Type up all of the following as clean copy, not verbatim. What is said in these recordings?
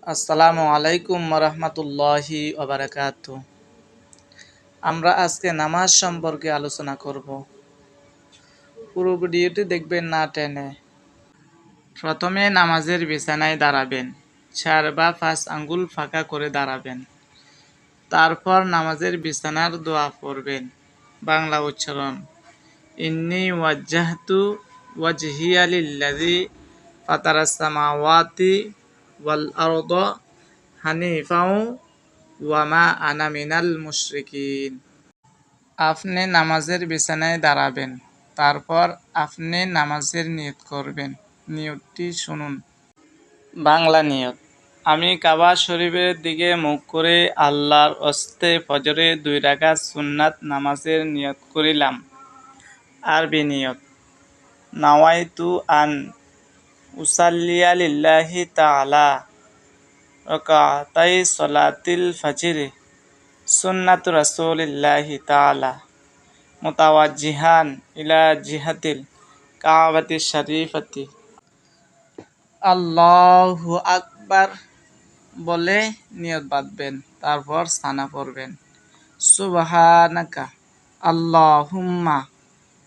আসসালামু আলাইকুম রহমতুল্লাহি ওবারাকাতু। আমরা আজকে নামাজ সম্পর্কে আলোচনা করব। পুরো ভিডিওটি দেখবেন না টেনে। প্রথমে নামাজের বিছানায় দাঁড়াবেন, 4 বা 5 আঙ্গুল ফাঁকা করে দাঁড়াবেন। তারপর নামাজের বিছানার দোয়া পড়বেন। বাংলা উচ্চারণ: ইন্নী ওয়াজ্জাহতু ওয়াজহিয়া লিল্লাযী ফাতারাস সামাওয়াতি ওয়াল আরদা হানিফাও ওয়া মা আনা মিনাল মুশরিকিন। আপনি নামাজের বিছানায় দাঁড়াবেন। তারপর আপনি নামাজের নিয়ত করবেন। নিয়তটি শুনুন। বাংলা নিয়ত: আমি কাবা শরীফের দিকে মুখ করে আল্লাহর হস্তে ফজরে 2 রাকাত সুন্নাত নামাজের নিয়ত করিলাম। আরবি নিয়ত: নাওয়াইতু আন উসাল্লিয়া লিল্লাহি তাআলা রাকাতাই সলাতিল ফাজরি সুন্নাতু রাসূলিল্লাহি তাআলা মুতাওয়াজ্জিহান ইলা জিহাতিল কাবাতি শরীফাতি। আল্লাহু আকবার বলে নিয়ত বাঁধবেন। তারপর সানা পড়বেন। সুবহানাকা আল্লাহুম্মা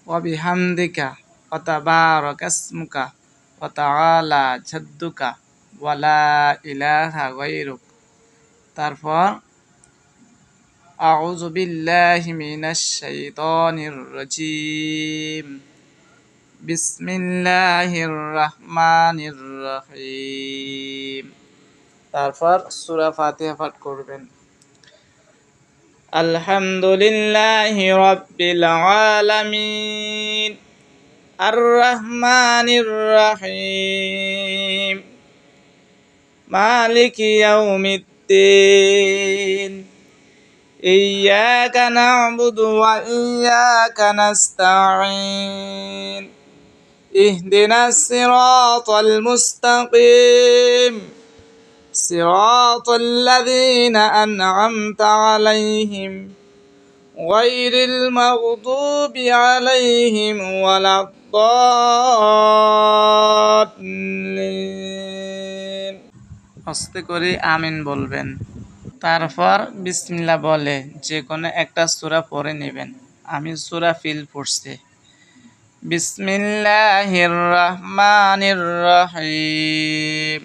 ওয়া বিহামদিকা ওয়া তাবারাকাসমুকা ওয়া তাআলা জাদ্দুকা ওয়া লা ইলাহা গায়রুক। তারপর আউযু বিল্লাহি মিনাশ শাইতানির রাজীম। বিসমিল্লাহির রহমানির রহিম। তারপর সূরা ফাতিহা পাঠ করবেন। আলহামদুলিল্লাহি রাব্বিল আলামিন আর রহমানির রহিম মালিকি ইয়াউমিদ্দিন ইয়্যাকা না'বুদু ওয়া ইয়্যাকা নাস্তাঈন ইহদিনাস সিরাতাল মুস্তাকিম সিরাতাল লাযীনা আন'আমতা আলাইহিম গায়রিল মাগদুবি আলাইহিম ওয়ালাদ-দাল্লিন। আস্তে করে আমিন বলবেন। তারপর বিসমিল্লাহ বলে যে কোনো একটা সূরা পড়ে নেবেন। আমি সূরা ফিল পড়ছি। বিসমিল্লাহির রহমানির রহিম।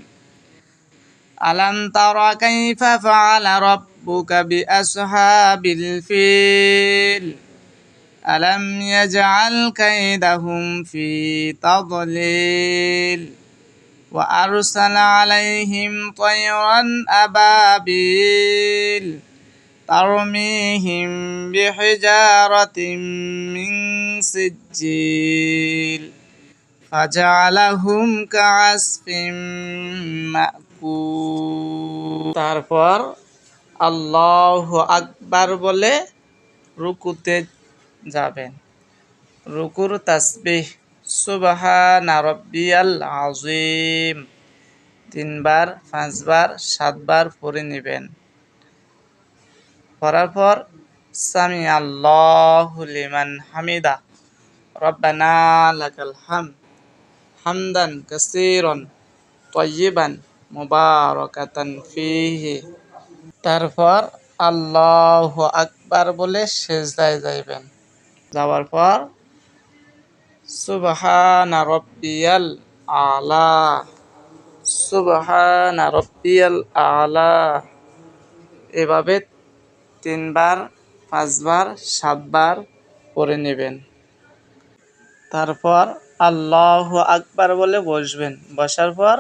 আলাম তারা কাইফা ফাআলা রাব্বুকা বিআসহাবিল ফিল আলাম ইয়াজআল কাইদাহুম ফি তাদলিল ওয়া আরসালা আলাইহিম তায়রান আবাবিল তারমিহিম বিহিজারাতিম মিন সিজ্জিল ফাজআলাহুম কাআসফিম মাকুল। তারপর আল্লাহু আকবার বলে রুকুতে যাবেন। রুকুর তাসবিহ সুবহানা রাব্বিয়াল আযীম 3 বার, 5 বার, 7 বার পড়ে নেবেন। পড়ার পর সামি আল্লাহু লিমান হামিদা রব্বানা লাকাল হামদ হামদান কাসীরান তাইয়িবান মুবারাকাতান ফীহি। তারপর আল্লাহু আকবার বলে সিজদায় যাইবেন। যাওয়ার পর সুবহানা রাব্বিয়াল আলা সুবহানা রাব্বিয়াল আলা এভাবে 3 বার, 5 বার, 7 বার পড়ে নেবেন। তারপর আল্লাহু আকবার বলে বসবেন। বসার পর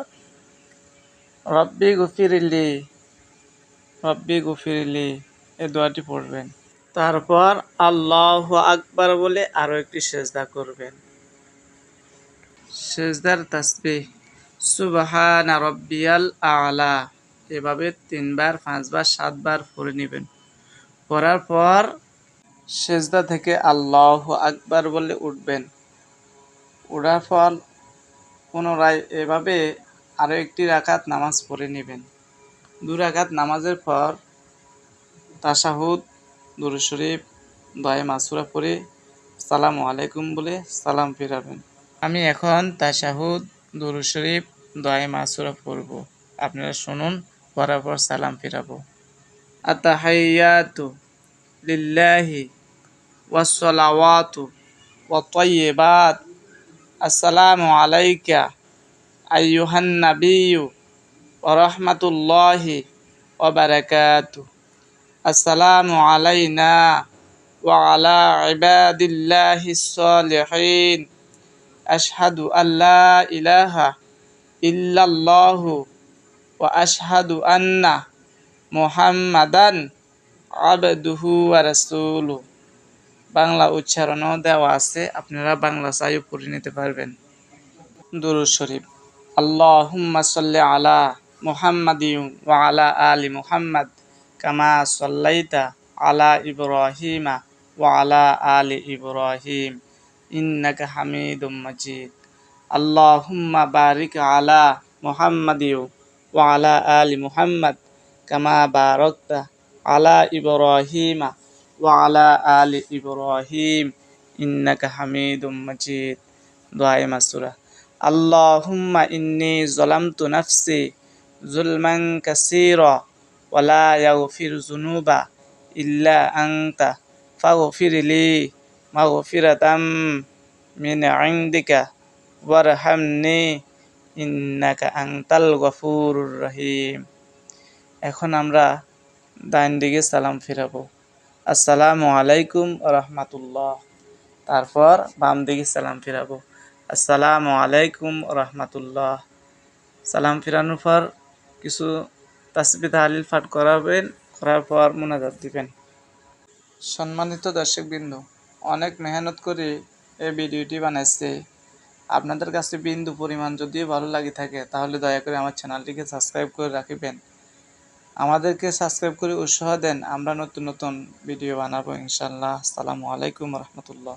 রব্বি গফিরলি রব্বি গফিরলি এই দোয়াটি পড়বেন। তারপর আল্লাহু আকবার বলে আরো একটি সিজদা করবেন। সিজদার তাসবিহ সুবহানা রাব্বিয়াল আলা এভাবে 3 বার, 5 বার, 7 বার পড়ে নেবেন। পড়ার পর সিজদা থেকে আল্লাহু আকবার বলে উঠবেন। ওঠার পর পুনরায় এভাবে আরো একটি রাকাত নামাজ পড়ে নেবেন। 2 রাকাত নামাজের পর তাশাহুদ, দুরূদ শরীফ, দোয়া মাসুরা পড়ে আসসালামু আলাইকুম বলে সালাম ফিরাবেন। আমি এখন তাশাহুদ, দুরূদ শরীফ, দোয়া মাসুরা পড়ব। আপনারা শুনুন। পড়ার পর সালাম ফিরাবো। আতাহাইয়াতু লিল্লাহি ওয়াসসালাওয়াতু ওয়াত-তাইয়্যিবাত। আসসালামু আলাইকা আইয়ুহান নাবিয়্যু ওয়া রাহমাতুল্লাহি ওয়া বারাকাতুহু। আসসালামু আলাইনা ওয়া আলা ইবাদিল্লাহিস সালিহিন। আশহাদু আল্লা ইলাহা ইল্লাল্লাহু ওয়া আশহাদু আন্না মুহাম্মাদান আবদুহু ওয়া রাসূলুহু। বাংলা উচ্চারণও দেওয়া আছে, আপনারা বাংলা চাইও পড়ে নিতে পারবেন। দুরূদ শরীফ। আল্লাহুম্মা সাল্লি আলা মুহাম্মাদিন ওয়া আলা আলি মুহাম্মাদ কামা সাল্লাইতা আলা ইব্রাহিমা ওয়া আলা আলি ইব্রাহিম ইন্নাকা হামিদুম মাজিদ। আল্লাহুম্মা বারিক আলা মুহাম্মাদিন ওয়া আলা আলি মুহাম্মাদ কামা বারাকতা আলা ইব্রাহিমা ওয়া আলা আলি ইব্রাহিম ইন্নাকা হামিদুম মাজিদ। দোয়ায়ে মাসুরা। আল্লাহুম্মা ইন্নী যালামতু নাফসি যুলমান কাসীরা ওয়া লা ইয়াগফিরু যুনুবা ইল্লা আনতা ফাগফিরলি মাগফিরাতাম মিন ইনদিকা ওয়ারহামনি ইন্নাকা আনতাল গফুরুর রহিম। এখন আমরা ডান দিকে সালাম ফিরাবো। আসসালামু আলাইকুম ওয়া রাহমাতুল্লাহ। তারপর বাম দিকে সালাম ফিরাবো। আসসালামু আলাইকুম ওয়া রাহমাতুল্লাহ। সালাম ফিরানোর পর কিছু তাসবিহ তাহলিল পাঠ করাবেন, করার পর মুনাজাত দিবেন। সম্মানিত দর্শকবৃন্দ, অনেক মেহনত করে এই ভিডিওটি বানাইছে। আপনাদের কাছে বিন্দু পরিমাণ যদিও ভালো লাগে থাকে তাহলে দয়া করে আমার চ্যানেলটিকে সাবস্ক্রাইব করে রাখবেন। আমাদেরকে সাবস্ক্রাইব করে উৎসাহ দেন, আমরা নতুন নতুন ভিডিও বানাবো ইনশাআল্লাহ। আসসালামু আলাইকুম ওয়া রাহমাতুল্লাহ।